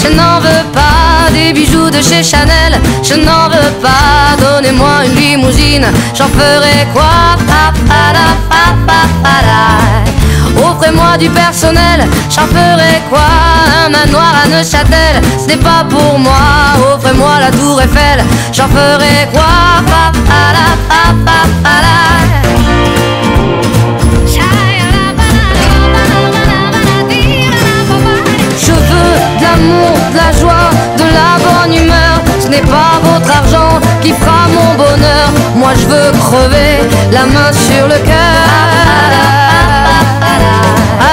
Je n'en veux pas des bijoux de chez Chanel, je n'en veux pas, donnez-moi une limousine, j'en ferai quoi? Offrez-moi du personnel, j'en ferai quoi? Un manoir à Neuchâtel, ce n'est pas pour moi. Offrez-moi la tour Eiffel, j'en ferai quoi? Je veux de l'amour, de la joie, de la bonne humeur. Ce n'est pas votre argent qui fera mon bonheur. Moi je veux crever la main sur le cœur.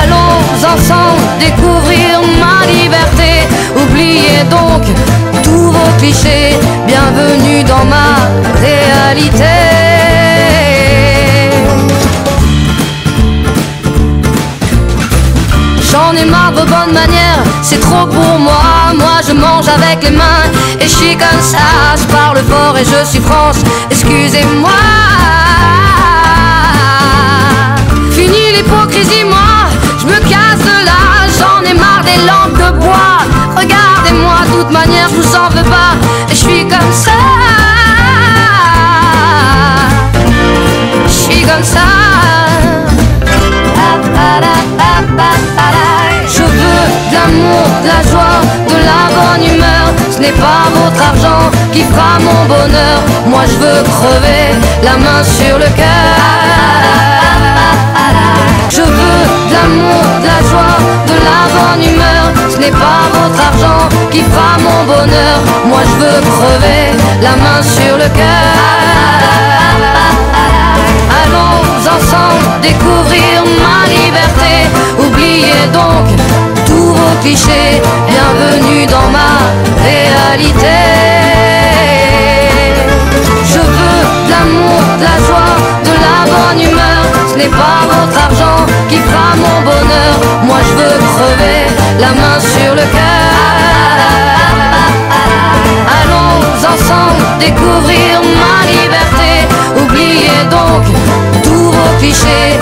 Allons ensemble découvrir ma liberté. Oubliez donc tous vos clichés. Bienvenue dans ma réalité. J'en ai marre de vos bonnes manières, c'est trop pour moi. Moi je mange avec les mains et je suis comme ça. Je parle fort et je suis France, excusez-moi. Fini l'hypocrisie, moi je me casse de là. J'en ai marre des lampes de bois. Regardez-moi, de toute manière je vous en veux pas. Et je suis comme ça. Je suis comme ça. Je veux de l'amour, de la joie, de la bonne humeur. Ce n'est pas votre argent qui fera mon bonheur. Moi je veux crever la main sur le cœur. Je veux de l'amour, de la joie, de la bonne humeur. Ce n'est pas votre argent qui fera mon bonheur. Moi je veux crever la main sur le cœur. Allons ensemble découvrir ma liberté. Oubliez donc tous vos clichés. Bienvenue dans ma réalité. Je veux de l'amour, de la joie, de la bonne humeur. Ce n'est pas votre argent qui fera mon bonheur. Moi je veux crever la main sur le cœur. Allons ensemble découvrir ma liberté. Oubliez donc tous vos clichés.